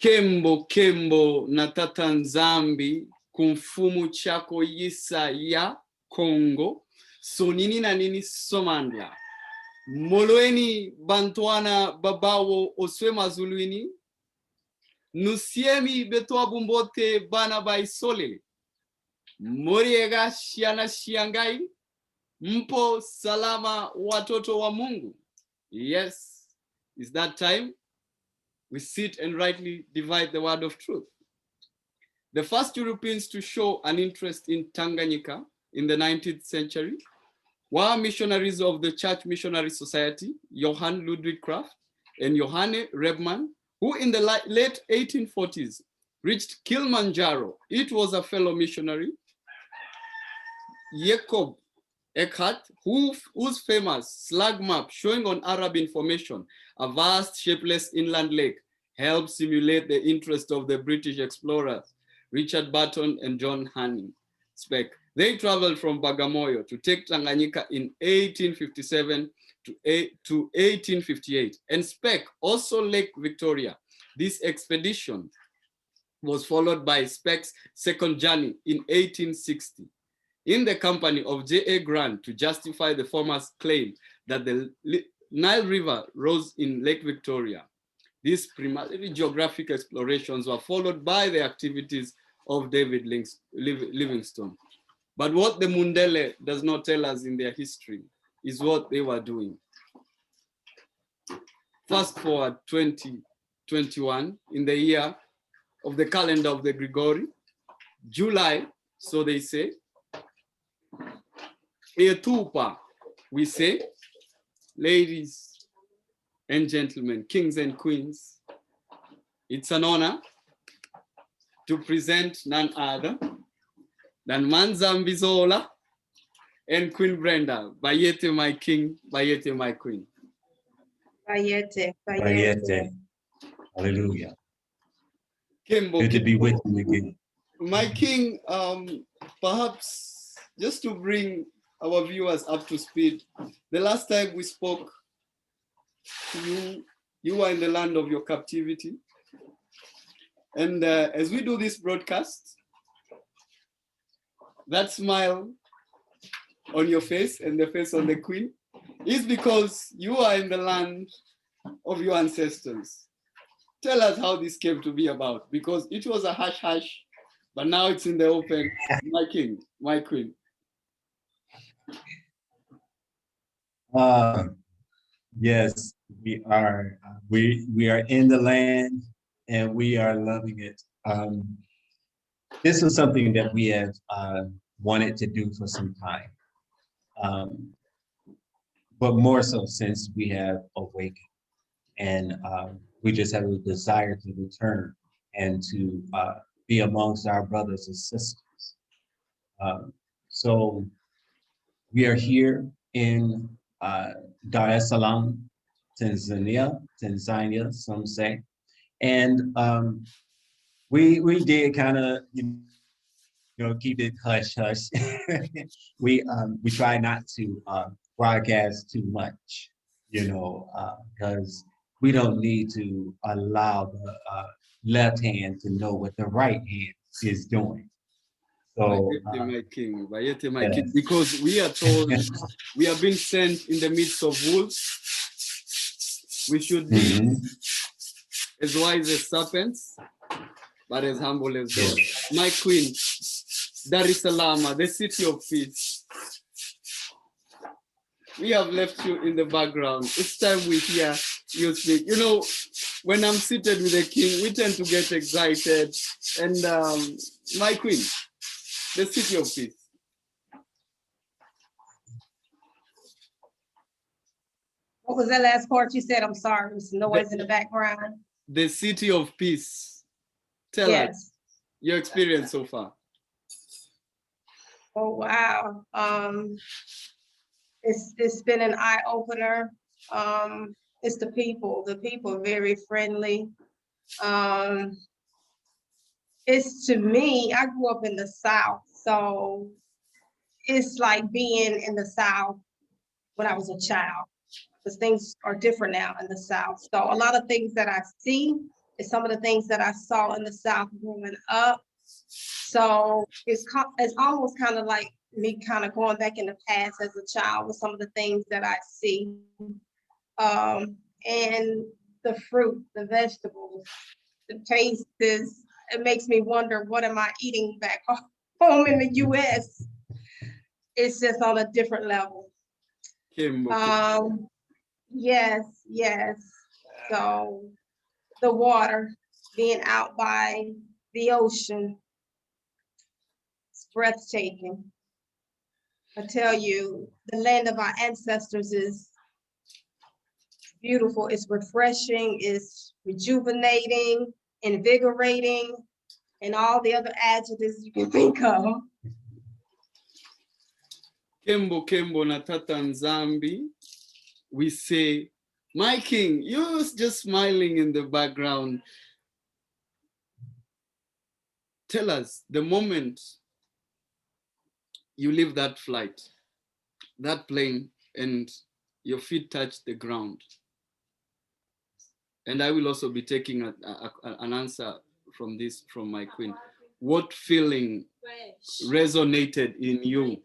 Kembo kembo na tata Nzambi kumfumu chako yisa ya Kongo sonini na nini somandla molweni bantwana babawo oswe mazuluini nusiemi betwa bumbote bana baisole moriega shiana shiangai mpo salama watoto wa Mungu. Yes, it's that time we sit and rightly divide the word of truth. The first Europeans to show an interest in Tanganyika in the 19th century were missionaries of the Church Missionary Society, Johann Ludwig Kraft and Johanne Rebmann, who in the late 1840s reached Kilimanjaro. It was a fellow missionary, Jacob Eckhart, whose famous slag map showing on Arab information a vast shapeless inland lake helped simulate the interest of the British explorers, Richard Burton and John Hanning Speke. They traveled from Bagamoyo to take Tanganyika in 1857 to 1858, and Speke also Lake Victoria. This expedition was followed by Speke's second journey in 1860. In the company of J.A. Grant to justify the former's claim that the Nile River rose in Lake Victoria. These primarily geographic explorations were followed by the activities of David Livingstone. But what the Mundele does not tell us in their history is what they were doing. Fast forward 2021, in the year of the calendar of the Grigori, July, so they say, Etupa, we say, ladies and gentlemen, kings and queens, it's an honor to present none other than Manzambi Zola and Queen Brenda. Bayete, my king, Bayete, my queen. Bayete, Bayete. Hallelujah. Kimbo, Good to be with you again. My king, perhaps just to bring our viewers up to speed, the last time we spoke, you were in the land of your captivity. And as we do this broadcast, that smile on your face and the face on the queen is because you are in the land of your ancestors. Tell us how this came to be about, because it was a hush-hush, but now it's in the open. My king, my queen. Yes, we are. We are in the land, and we are loving it. This is something that we have wanted to do for some time, but more so since we have awakened, and we just have a desire to return and to be amongst our brothers and sisters. So we are here in Dar es Salaam, Tanzania, some say, and we did kind of keep it hush hush. we try not to broadcast too much, because we don't need to allow the left hand to know what the right hand is doing. So, my king, because we are told we have been sent in the midst of wolves. We should be as wise as serpents, but as humble as doves. My queen, Dar es Salaam, the city of peace. We have left you in the background. Each time we hear you speak, when I'm seated with the king, we tend to get excited. And my queen, the city of peace. What was that last part you said? I'm sorry, there's noise in the background. The city of peace. Tell us your experience so far. Oh, wow. It's been an eye-opener. It's the people. The people are very friendly. It's, to me, I grew up in the South, so it's like being in the South when I was a child, because things are different now in the South. So a lot of things that I see It's some of the things that I saw in the South growing up. So it's almost kind of like me kind of going back in the past as a child with some of the things that I see. And the fruit, the vegetables, the taste it makes me wonder, what am I eating back home in the US? It's just on a different level. Yes. So the water, being out by the ocean, it's breathtaking. I tell you, the land of our ancestors is beautiful. It's refreshing, it's rejuvenating, invigorating, and all the other adjectives you can think of. Kembo Kembo na Tata Nzambi, we say, my king, you're just smiling in the background. Tell us the moment you leave that flight, that plane, and your feet touch the ground. And I will also be taking an answer from this from my queen. What feeling resonated in you?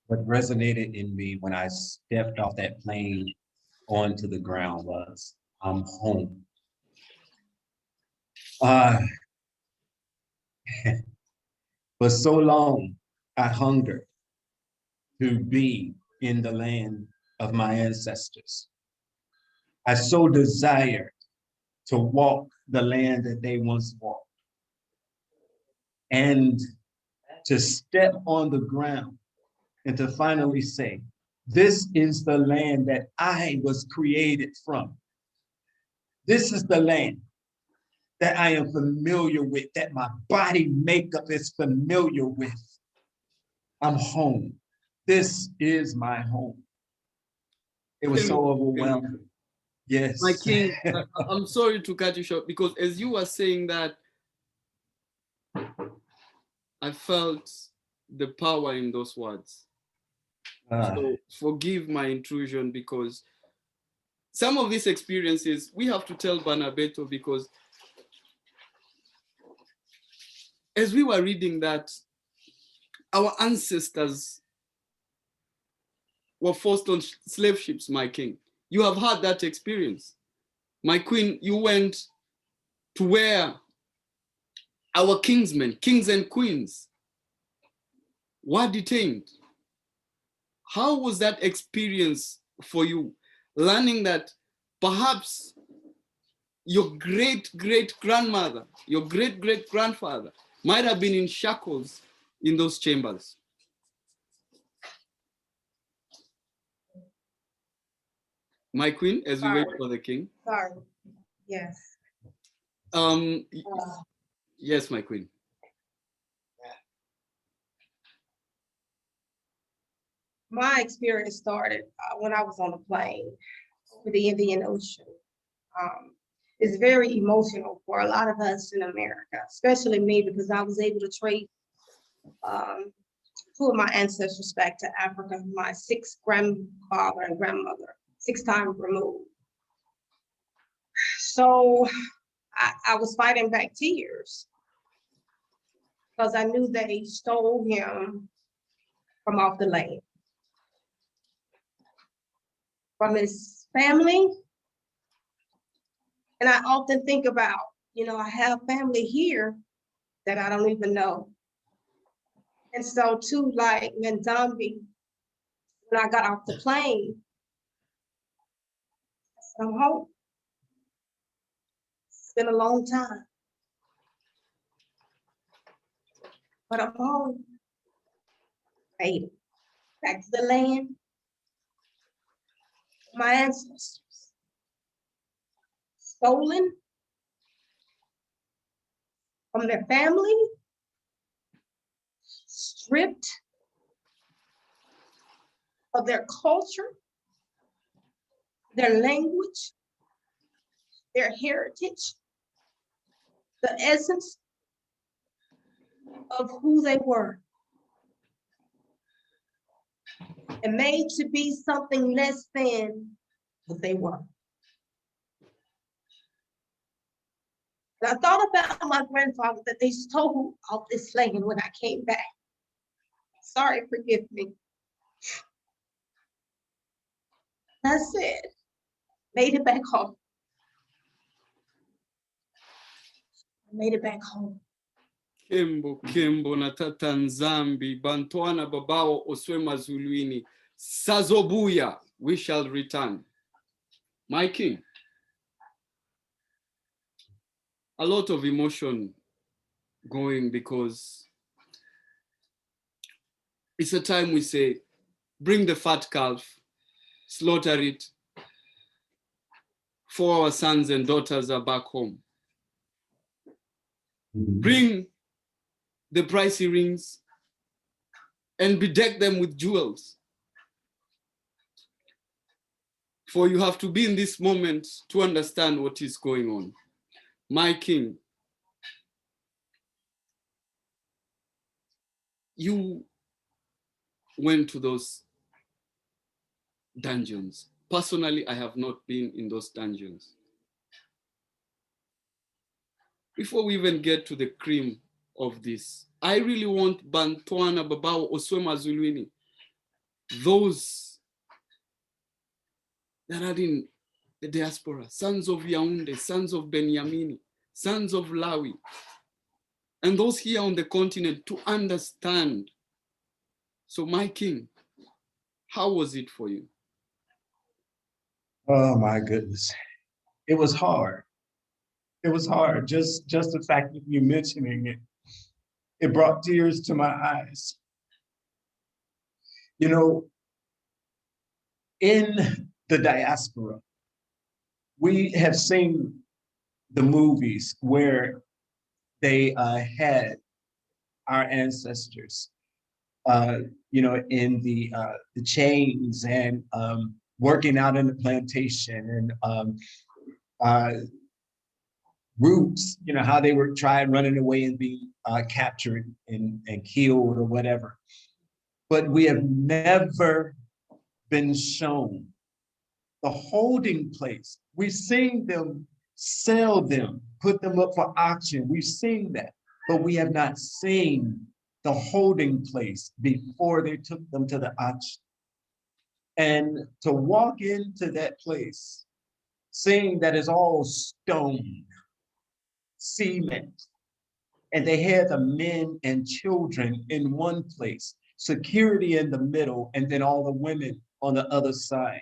What resonated in me when I stepped off that plane onto the ground was, I'm home. For so long, I hungered to be in the land of my ancestors. I so desired to walk the land that they once walked, and to step on the ground and to finally say, this is the land that I was created from. This is the land that I am familiar with, that my body makeup is familiar with. I'm home. This is my home. It was so overwhelming. Yes. My king, I'm sorry to cut you short, because as you were saying that, I felt the power in those words. So forgive my intrusion, because some of these experiences we have to tell Banabeto, because as we were reading that, our ancestors were forced on slave ships, my king. You have had that experience. My queen, you went to where our kingsmen, kings and queens, were detained. How was that experience for you? Learning that perhaps your great-great-grandmother, your great-great-grandfather might have been in shackles in those chambers. My queen, as we wait for the king. Sorry. Yes. Yes, my queen. My experience started when I was on a plane over the Indian Ocean. It's very emotional for a lot of us in America, especially me, because I was able to trace two of my ancestors back to Africa, my sixth grandfather and grandmother, 6 times removed. So I was fighting back tears because I knew they stole him from off the land, from his family. And I often think about, I have family here that I don't even know. And so too, like Manzambi, when I got off the plane, I said, I'm home. It's been a long time, but I'm home. Made it back to the land of my ancestors. Stolen from their family, stripped of their culture, their language, their heritage, the essence of who they were, and made to be something less than what they were. And I thought about my grandfather that they stole off this land when I came back. Sorry, forgive me. That's it. Made it back home. I made it back home. Kembo na tata Nzambi, Bantwana babao oswe mazulwini, Sazobuya, we shall return. My king, a lot of emotion going because it's a time we say, bring the fat calf, slaughter it, for our sons and daughters are back home. Bring the pricey rings and bedeck them with jewels. For you have to be in this moment to understand what is going on. My king, you went to those dungeons. Personally, I have not been in those dungeons. Before we even get to the cream of this, I really want Bantwana Babao Oswema Zulwini, those that are in the diaspora, sons of Yaoundé, sons of Benyamini, sons of Lawi, and those here on the continent to understand. So my king, how was it for you? Oh my goodness. It was hard. It was hard. Just the fact that you mentioning it, it brought tears to my eyes. You know, in the diaspora, we have seen the movies where they had our ancestors, you know, in the chains and working out in the plantation and roots, you know, how they were trying running away and being captured and killed or whatever. But we have never been shown the holding place. We've seen them sell them, put them up for auction. We've seen that, but we have not seen the holding place before they took them to the auction. And to walk into that place, seeing that it's all stone, cement, and they had the men and children in one place, security in the middle, and then all the women on the other side.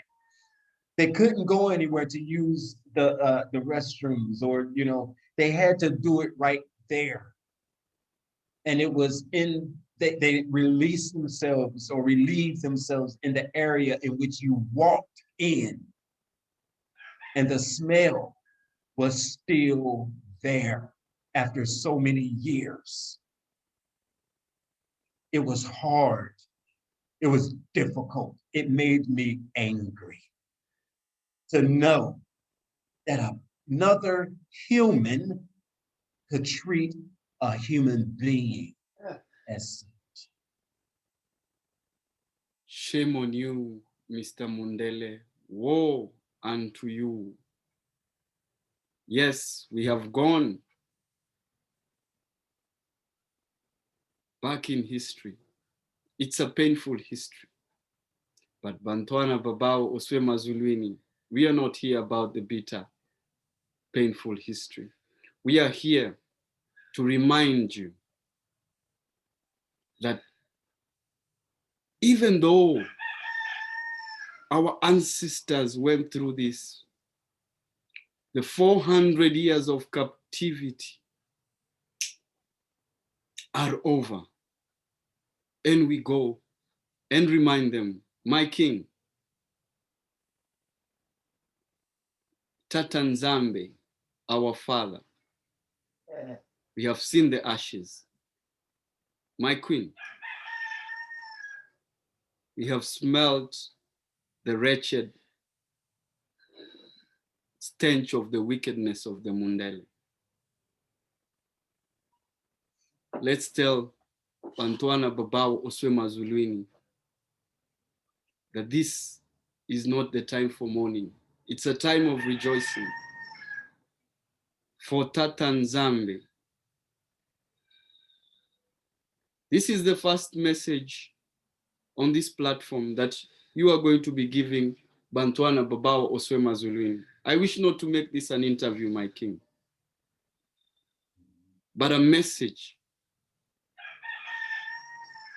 They couldn't go anywhere to use the restrooms, or you know, they had to do it right there. And it was in they released themselves or relieved themselves in the area in which you walked in, and the smell was still there after so many years. It was hard. It was difficult. It made me angry to know that another human could treat a human being as such. Shame on you, Mr. Mundele. Woe unto you. Yes, we have gone back in history. It's a painful history. But Bantwana Babao Oswema Zulwini, we are not here about the bitter, painful history. We are here to remind you that even though our ancestors went through this, the 400 years of captivity are over. And we go and remind them, my king, Tata Nzambe, our father, we have seen the ashes. My queen, we have smelled the wretched stench of the wickedness of the Mundele. Let's tell Bantwana Babao Oswema Zulwini that this is not the time for mourning. It's a time of rejoicing. for Tatanzambi. This is the first message on this platform that you are going to be giving Bantwana Babao Oswema Zulwini. I wish not to make this an interview, my king, but a message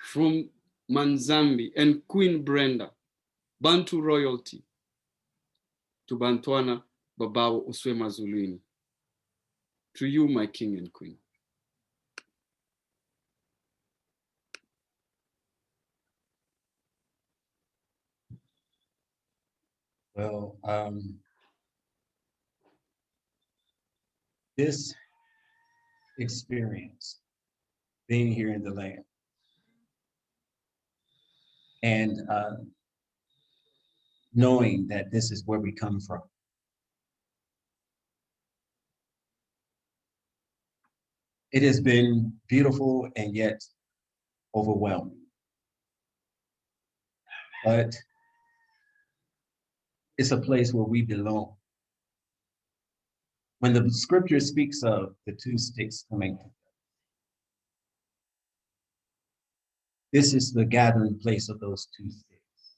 from Manzambi and Queen Brenda, Bantu royalty, to Bantwana Babao Oswema Zulwini. To you, my king and queen. Well, this experience, being here in the land, and knowing that this is where we come from, it has been beautiful and yet overwhelming. But it's a place where we belong. When the scripture speaks of the two sticks coming together, this is the gathering place of those two sticks.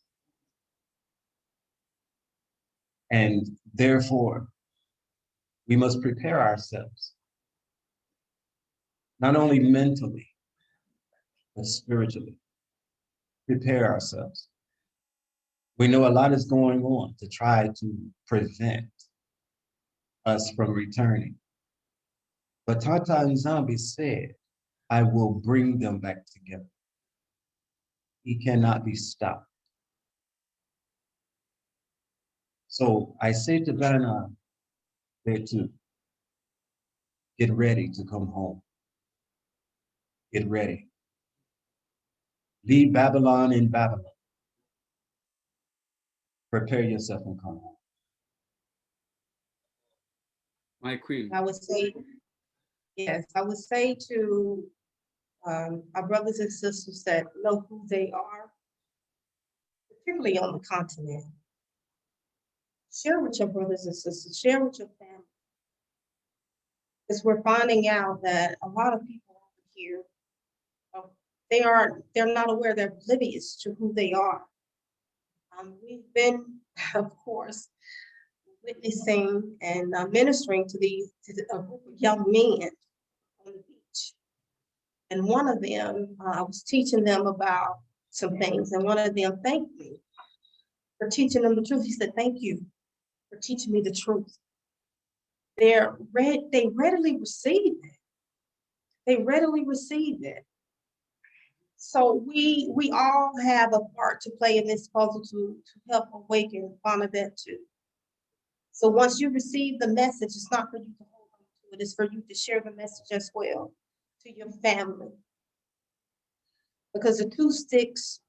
And therefore, we must prepare ourselves, not only mentally, but spiritually. Prepare ourselves. We know a lot is going on to try to prevent us from returning. But Tata Nzambi said, I will bring them back together. He cannot be stopped. So I say to Bana Bantu, get ready to come home. Get ready. Leave Babylon in Babylon. Prepare yourself and come home. My queen. I would say, yes, I would say to our brothers and sisters that know who they are, particularly on the continent. Share with your brothers and sisters, share with your family. Because we're finding out that a lot of people over here, they're not aware, they're oblivious to who they are. We've been, of course, witnessing and ministering to a group of young men on the beach. And one of them, I was teaching them about some things, and one of them thanked me for teaching them the truth. He said, thank you for teaching me the truth. They readily received it. They readily received it. So we all have a part to play in this puzzle to help awaken Bantu. So once you receive the message, it's not for you to hold on to it, it's for you to share the message as well to your family. Because the two sticks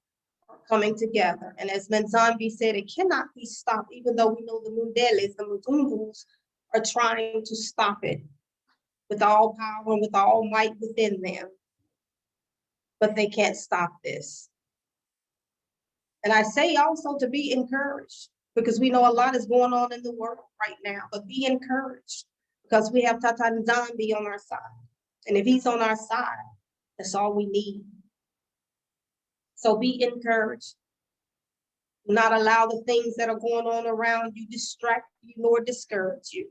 are coming together. And as Manzambi said, it cannot be stopped, even though we know the Mundeles, the Muzungus, are trying to stop it with all power and with all might within them. But they can't stop this. And I say also to be encouraged, because we know a lot is going on in the world right now, but be encouraged because we have Tata Nzambi on our side. And if he's on our side, that's all we need. So be encouraged. Do not allow the things that are going on around you distract you nor discourage you,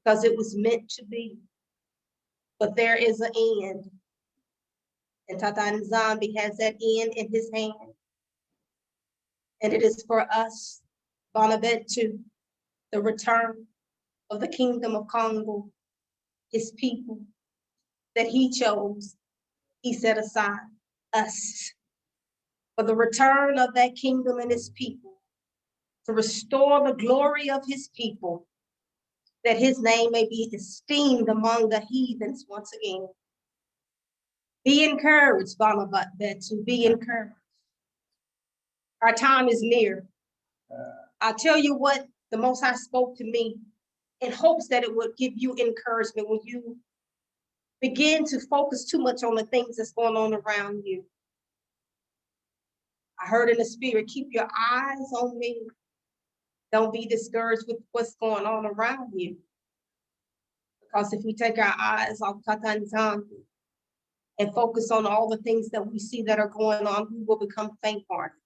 because it was meant to be. But there is an end. And Tata Nzambi has that end in his hand. And it is for us, Bantu, the return of the Kingdom of Congo, his people that he chose, he set aside us for the return of that kingdom and his people, to restore the glory of his people, that his name may be esteemed among the heathens once again. Be encouraged, Bantu, be encouraged. Our time is near. I'll tell you what the Most High spoke to me in hopes that it would give you encouragement when you begin to focus too much on the things that's going on around you. I heard in the spirit, keep your eyes on me. Don't be discouraged with what's going on around you. Because if we take our eyes off Tatanzambi and focus on all the things that we see that are going on, we will become faint-hearted.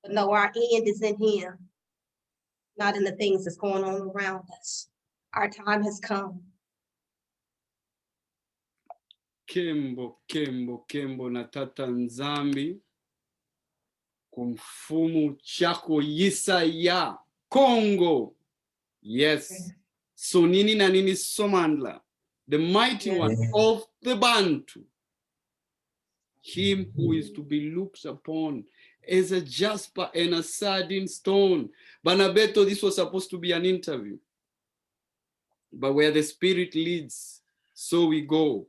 But no, our end is in him, not in the things that's going on around us. Our time has come. Kembo na Tata Nzambi kumfumu chako Yisaya Congo. Yes. So nini na nini Somandla, the mighty one of the Bantu, him who is to be looked upon as a jasper and a sardine stone. Banabeto, this was supposed to be an interview, but where the Spirit leads, so we go.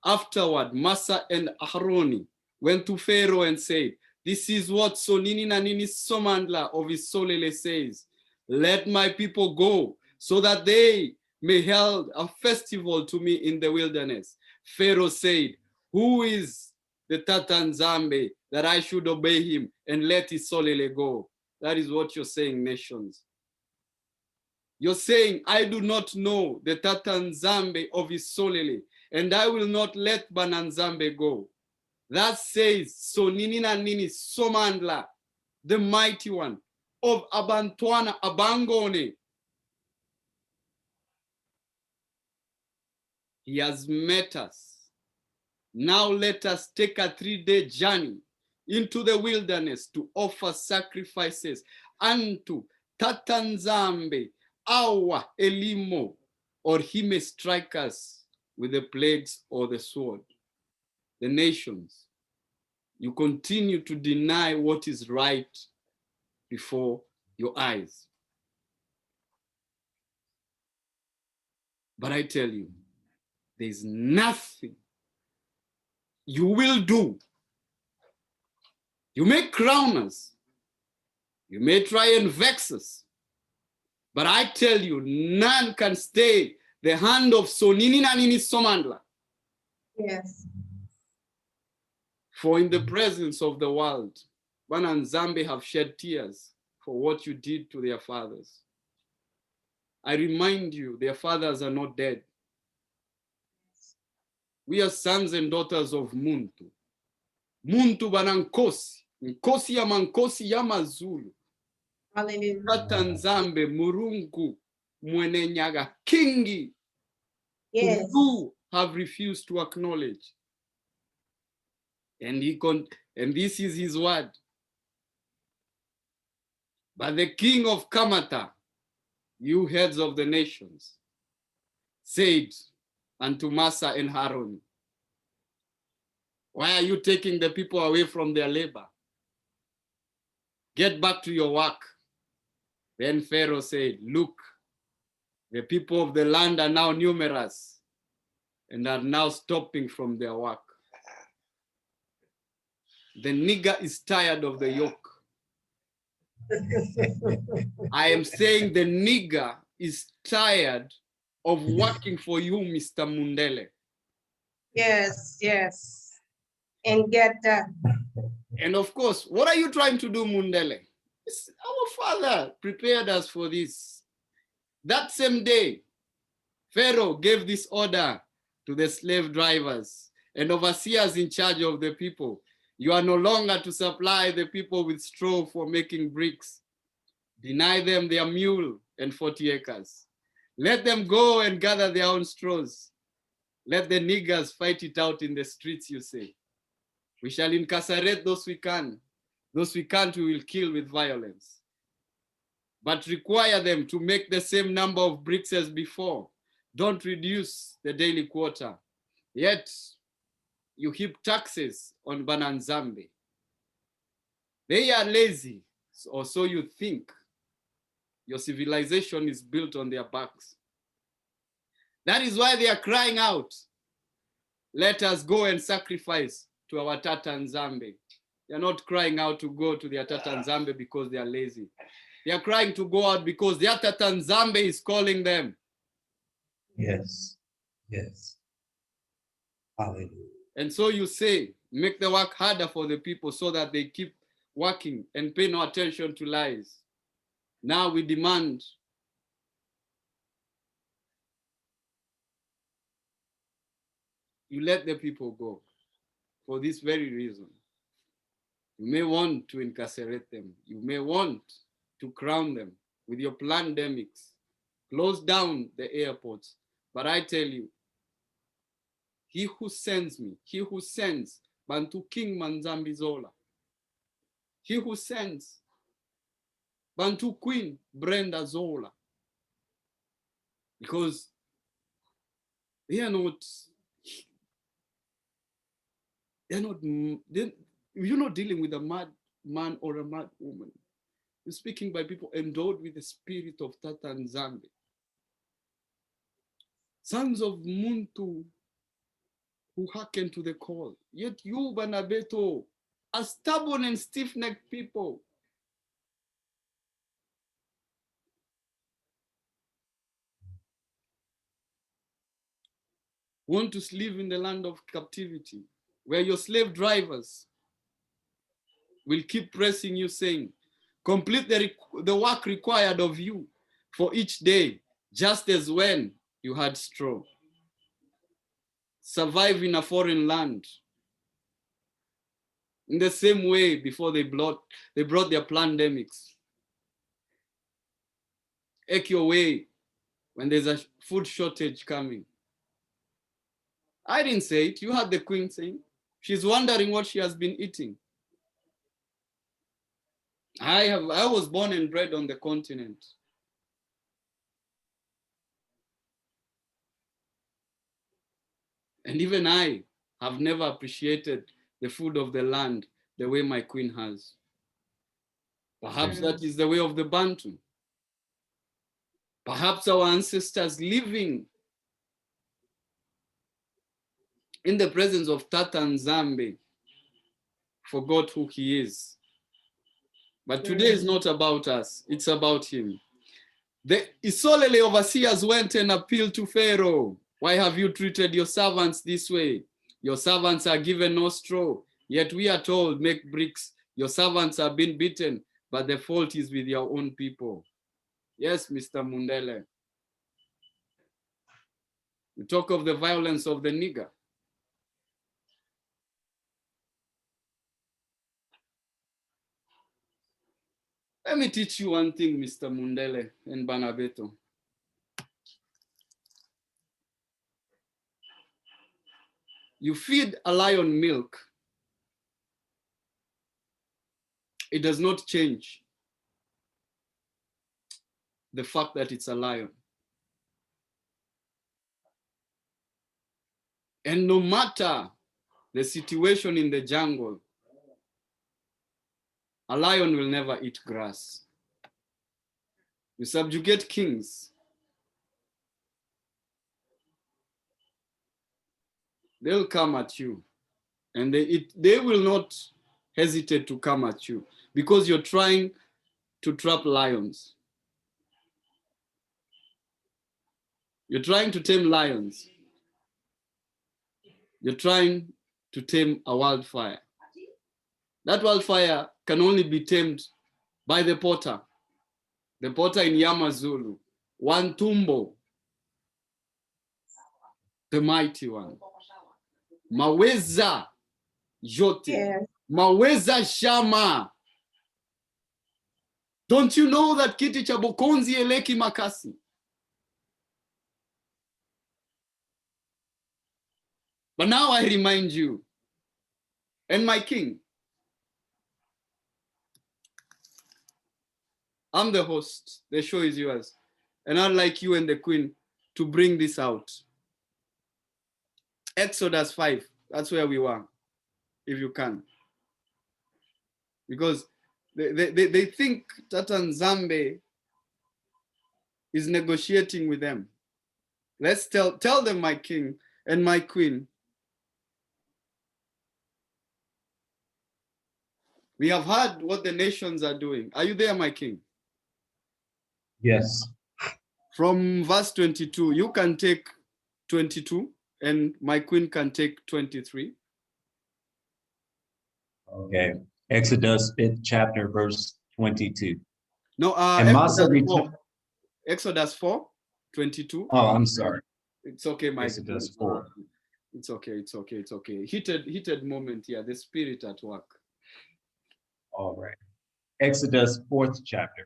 Afterward, Massa and Aharoni went to Pharaoh and said, this is what Sonini Nanini Somandla of Isolele says, let my people go, so that they may hold a festival to me in the wilderness. Pharaoh said, who is the Tatanzambe that I should obey him and let Isolele go? That is what you're saying, nations. You're saying, I do not know the Tatanzambe of Isolele, and I will not let Bananzambe go. That says, so Ninina Nini Somandla, the mighty one of Abantwana Abangone. He has met us. Now let us take a 3-day journey into the wilderness to offer sacrifices unto Tatanzambe, our Elimo, or he may strike us with the plagues or the sword. The nations, you continue to deny what is right before your eyes. But I tell you, there's nothing you will do. You may crown us, you may try and vex us, but I tell you, none can stay the hand of Sonini Nanini Somandla. Yes. For in the presence of the world, Bana and Zambi have shed tears for what you did to their fathers. I remind you, their fathers are not dead. We are sons and daughters of Muntu. Muntu banankosi, nkosi ya mankosi ya mazulu. Hallelujah. Tata Nzambe murungu mwenenyaga kingi. Yes. Who have refused to acknowledge. And this is his word. But the king of Kamata, you heads of the nations, said unto Massa and Haroni, why are you taking the people away from their labor? Get back to your work. Then Pharaoh said, look, the people of the land are now numerous and are now stopping from their work. The nigger is tired of the yoke. I am saying the nigger is tired of working for you, Mr. Mundele. Yes, yes. And get And of course, what are you trying to do, Mundele? Our father prepared us for this. That same day, Pharaoh gave this order to the slave drivers and overseers in charge of the people. You are no longer to supply the people with straw for making bricks. Deny them their mule and 40 acres. Let them go and gather their own straws. Let the niggers fight it out in the streets, you say. We shall incarcerate those we can. Those we can't, we will kill with violence. But require them to make the same number of bricks as before. Don't reduce the daily quota. Yet, you heap taxes on Bananzambe. They are lazy, or so you think. Your civilization is built on their backs. That is why they are crying out, let us go and sacrifice to our Tatanzambe. They are not crying out to go to their Tatanzambe because they are lazy. They are crying to go out because their Tatanzambe is calling them. Yes, yes. Hallelujah. And so you say, make the work harder for the people so that they keep working and pay no attention to lies. Now we demand you let the people go for this very reason. You may want to incarcerate them. You may want to crown them with your pandemics, close down the airports. But I tell you, he who sends me, he who sends Bantu King Manzambi Zola, he who sends Bantu Queen Brenda Zola, because they are not, you're not dealing with a mad man or a mad woman. You're speaking by people endowed with the spirit of Tata Nzambe. Sons of Muntu who hearken to the call. Yet you, Banabeto, are stubborn and stiff-necked people. Want to live in the land of captivity, where your slave drivers will keep pressing you, saying, complete the work required of you for each day, just as when you had straw. Survive in a foreign land. In the same way before they brought their pandemics. Ache your way when there's a food shortage coming. I didn't say it, you heard the queen saying. She's wondering what she has been eating. I was born and bred on the continent. And even I have never appreciated the food of the land the way my queen has. Perhaps that is the way of the Bantu. Perhaps our ancestors living in the presence of Tata Nzambe forgot who he is. But today is not about us, it's about him. The Isolele overseers went and appealed to Pharaoh. Why have you treated your servants this way? Your servants are given no straw, yet we are told, make bricks. Your servants have been beaten, but the fault is with your own people. Yes, Mr. Mundele. You talk of the violence of the nigger. Let me teach you one thing, Mr. Mundele and Banabeto. You feed a lion milk, it does not change the fact that it's a lion. And no matter the situation in the jungle, a lion will never eat grass. You subjugate kings, they'll come at you, and they will not hesitate to come at you because you're trying to trap lions. You're trying to tame lions. You're trying to tame a wildfire. That wildfire can only be tamed by the potter in Yamazulu, Wantumbo, the mighty one. Maweza Jote, Maweza Shama. Don't you know that kiti cha Bokonzi eleki makasi? But now I remind you, and my king, I'm the host, the show is yours. And I'd like you and the queen to bring this out. Exodus 5, that's where we were, if you can. Because they think Tata Nzambe is negotiating with them. Let's tell them, my king and my queen, we have heard what the nations are doing. Are you there, my king? Yes. From verse 22, you can take 22 and my queen can take 23. Okay. Exodus 5th chapter, verse 22. No, And Exodus 4, 22. Oh, I'm sorry. It's okay, my Exodus 4. It's okay, it's okay, it's okay. Heated moment here, the spirit at work. All right. Exodus 4th chapter,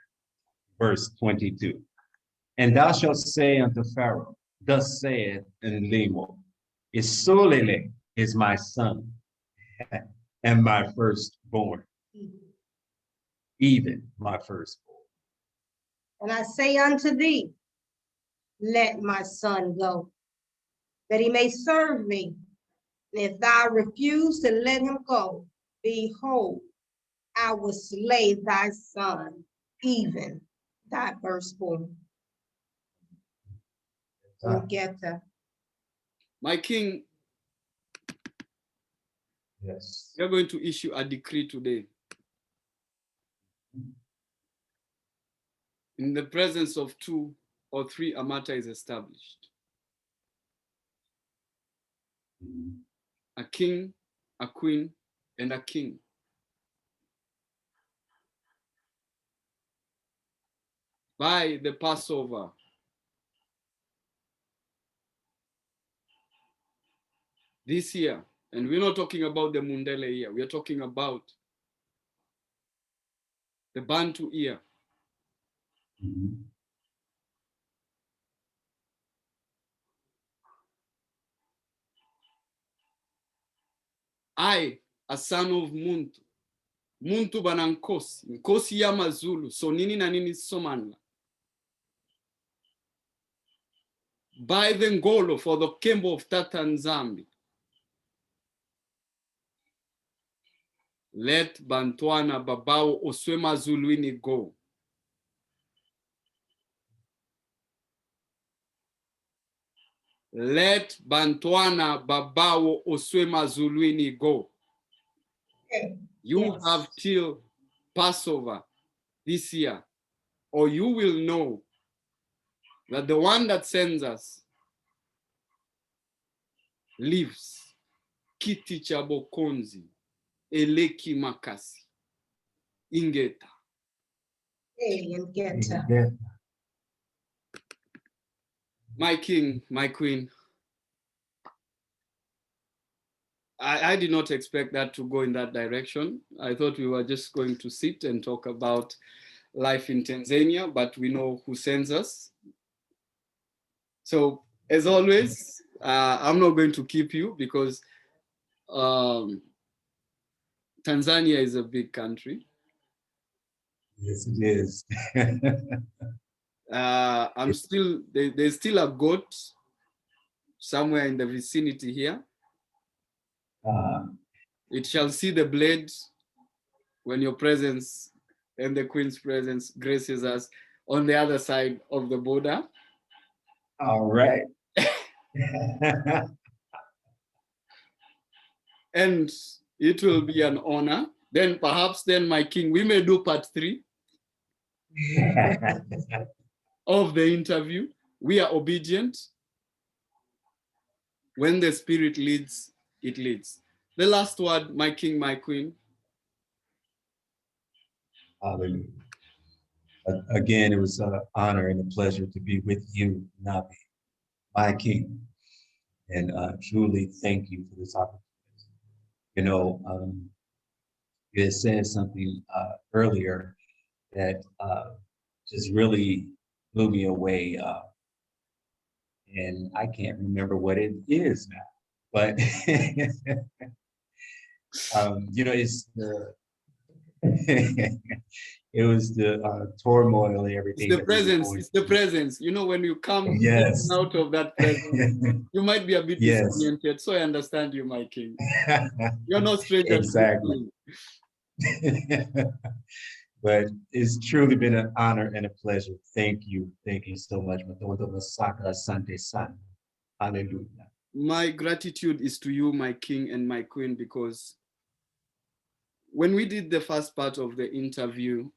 verse 22. And thou shalt say unto Pharaoh, thus saith Enlimo, Isolele is my son and my firstborn, even my firstborn. And I say unto thee, let my son go, that he may serve me. And if thou refuse to let him go, behold, I will slay thy son, even thy firstborn. We'll get to. My king, Yes. we are going to issue a decree today. In the presence of 2 or 3, a matter is established. A king, a queen, and a king. By the Passover, this year, and we're not talking about the Mundele year, we are talking about the Bantu year. I, a son of Muntu, Muntu banankosi, nkosi ya mazulu, so nini na nini somanla. By the ngolo for the Kembo of Tatanzambi, let Bantwana Babao Oswema Zuluini go. Let Bantwana Babao Oswema Zuluini go. Okay. You Yes. have till Passover this year, or you will know that the one that sends us lives. Kiti chabo konzi, eleki makasi, ingeta. Hey, and get to. My king, my queen, I did not expect that to go in that direction. I thought we were just going to sit and talk about life in Tanzania, but we know who sends us. So as always, I'm not going to keep you because Tanzania is a big country. Yes, it is. There's still a goat somewhere in the vicinity here. It shall see the blade when your presence and the Queen's presence graces us on the other side of the border. All right. And it will be an honor. Then perhaps my king, we may do part 3 of the interview. We are obedient. When the spirit leads, it leads. The last word, my king, my queen. Hallelujah. Again, it was an honor and a pleasure to be with you, Nabi, my king. And truly thank you for this opportunity. You know, you had said something earlier that just really blew me away. And I can't remember what it is now, but you know, it's the it was the turmoil and everything. It's the presence. It's the presence. You know, when you come yes. out of that presence, you might be a bit yes. disoriented. So I understand you, my king. You're not stranger. Exactly. But it's truly been an honor and a pleasure. Thank you. Thank you so much. Hallelujah. My gratitude is to you, my king and my queen, because when we did the first part of the interview,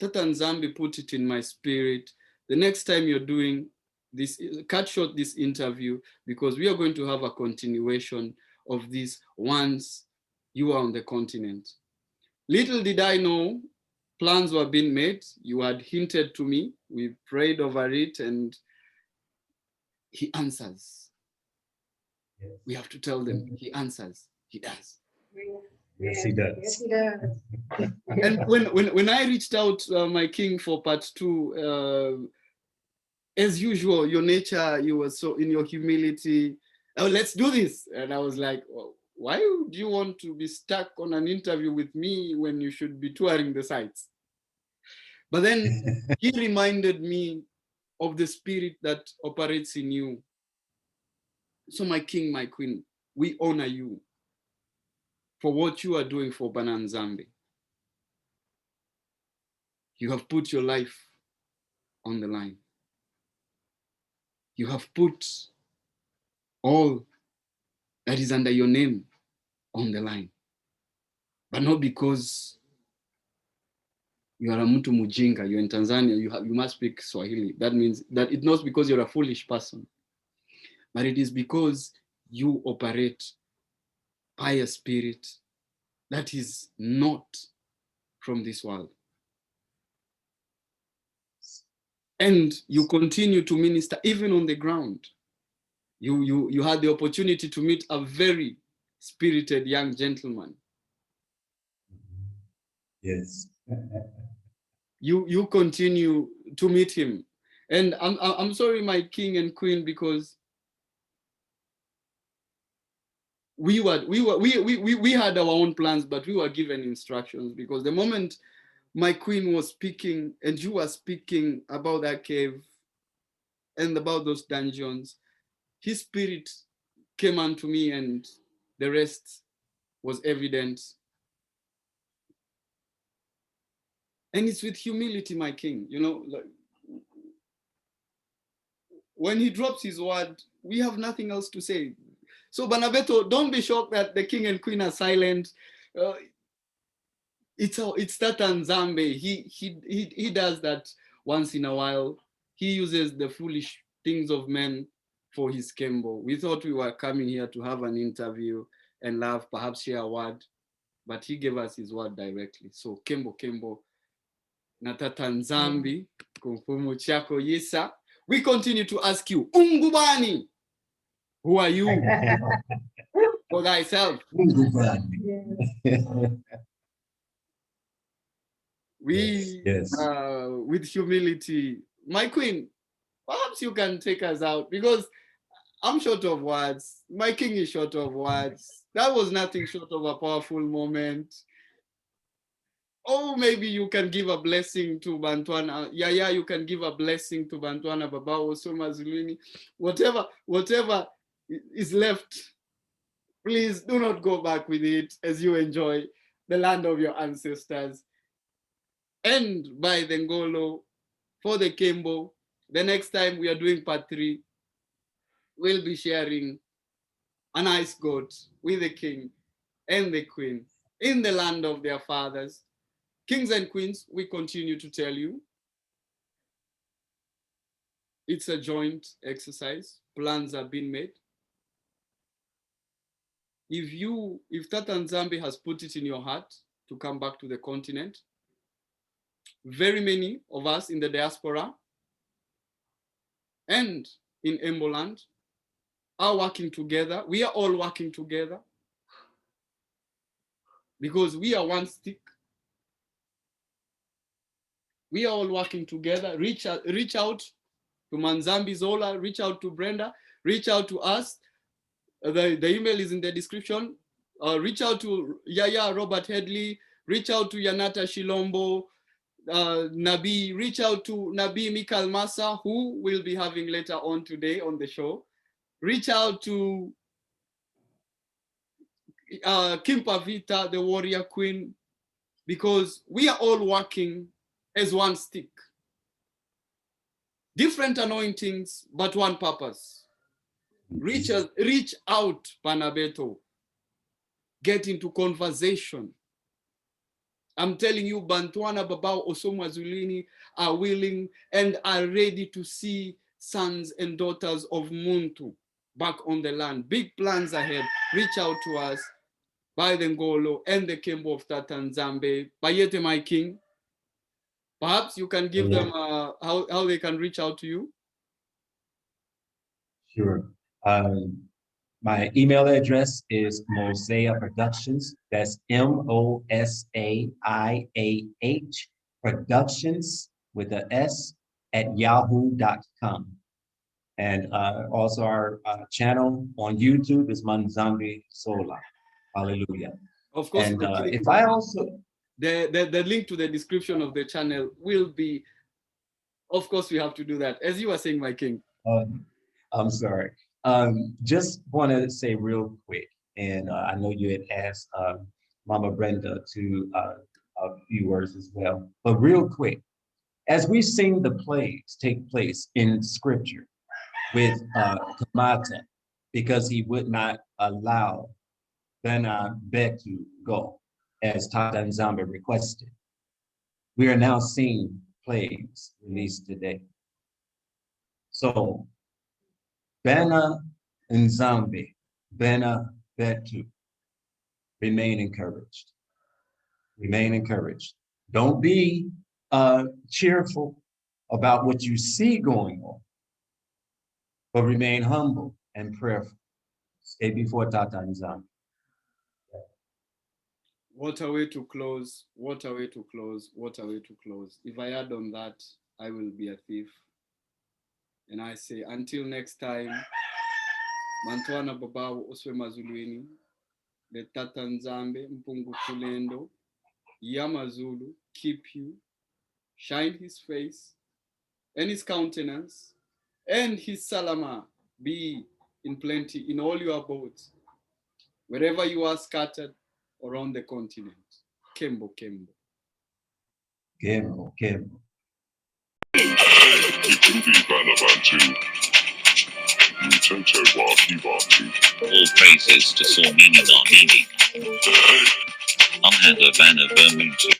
Tata Nzambi put it in my spirit. The next time you're doing this, cut short this interview, because we are going to have a continuation of this once you are on the continent. Little did I know, plans were being made. You had hinted to me. We prayed over it, and he answers. We have to tell them. He answers. He does. Yes, he does. Yes, he does. And when I reached out, my king, for part 2, as usual, your nature, you were so in your humility. Oh, let's do this. And I was like, well, why would you want to be stuck on an interview with me when you should be touring the sites? But then he reminded me of the spirit that operates in you. So my king, my queen, we honor you for what you are doing for Bananzambi. You have put your life on the line. You have put all that is under your name on the line. But not because you are a mtu mujinga, you're in Tanzania, you must speak Swahili. That means that it's not because you're a foolish person, but it is because you operate by a spirit that is not from this world. And you continue to minister even on the ground. You had the opportunity to meet a very spirited young gentleman. Yes. You continue to meet him. And I'm sorry, my king and queen, because we had our own plans, but we were given instructions, because the moment my queen was speaking and you were speaking about that cave and about those dungeons, his spirit came unto me and the rest was evident. And it's with humility, my king, you know, like, when he drops his word, we have nothing else to say. So Banabeto, don't be shocked that the king and queen are silent. It's that Nzambe. He does that once in a while. He uses the foolish things of men for his kembo. We thought we were coming here to have an interview and laugh, perhaps share a word, but he gave us his word directly. So kembo natata Nzambi kumfumu chako yisa. We continue to ask you, Ungubani, who are you? For thyself. We, yes. With humility, my queen, perhaps you can take us out, because I'm short of words. My king is short of words. That was nothing short of a powerful moment. Oh, maybe you can give a blessing to Bantuana. Yeah, you can give a blessing to Bantuana Babao, Soma Zulini. Whatever is left, please do not go back with it as you enjoy the land of your ancestors. And by the Ngolo, for the Kembo, the next time we are doing part 3, we'll be sharing an ice goat with the king and the queen in the land of their fathers. Kings and queens, we continue to tell you, it's a joint exercise. Plans have been made. If Tata Nzambi has put it in your heart to come back to the continent, very many of us in the diaspora and in Emboland are working together. We are all working together because we are one stick. We are all working together. Reach out to Manzambi Zola, reach out to Brenda, reach out to us. The email is in the description. Reach out to Yaya Robert Headley, reach out to Yanata Shilombo, Nabi, reach out to Nabi Mikal Massa, who will be having later on today on the show. Reach out to Kim Pavita, the warrior queen, because we are all working as one stick. Different anointings, but one purpose. Reach out, Panabeto. Get into conversation. I'm telling you, Bantuana, Babao, Osoma Zulini are willing and are ready to see sons and daughters of Muntu back on the land. Big plans ahead. Reach out to us by the Ngolo and the Kembo of Tata Nzambe. Bayete, my king. Perhaps you can give them how they can reach out to you. Sure. My email address is Mosaiah Productions. That's MOSAIAH Productions with a S at yahoo.com. And also our channel on YouTube is Manzambi Zola. Hallelujah. Of course, And if I also the link to the description of the channel will be, of course, we have to do that. As you were saying, my king. I'm sorry. Just want to say real quick, and I know you had asked Mama Brenda to a few words as well, but real quick, as we've seen the plays take place in Scripture with Kamata, because he would not allow Bantu to go, as Tata Nzambe requested. We are now seeing plays released today. So Bana Nzambe, Bana Betu, remain encouraged. Remain encouraged. Don't be cheerful about what you see going on, but remain humble and prayerful. Stay before Tata Nzambe. What a way to close, what a way to close, what a way to close. If I add on that, I will be a thief. And I say, until next time, Mantwana Babawu Oswe Mazulwini, the Tata Nzambe, Mpungu Kulendo, Yamazulu, keep you, shine his face, and his countenance, and his salama be in plenty in all your abodes, wherever you are scattered around the continent. Kembo, Kembo. Kembo, Kembo. All praises to Sormini Narmini. Umhanda Bana Bermutu.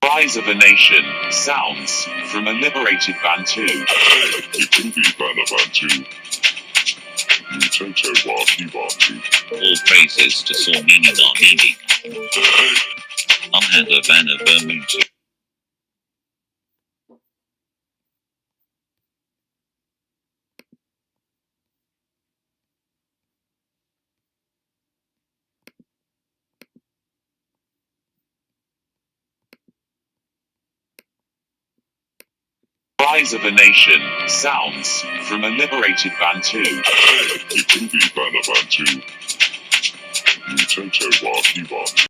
Rise of a nation, sounds from a liberated Bantu. All praises to Sormini Narmini. Umhanda Bana Bermutu. Rise of a nation, sounds from a liberated Bantu.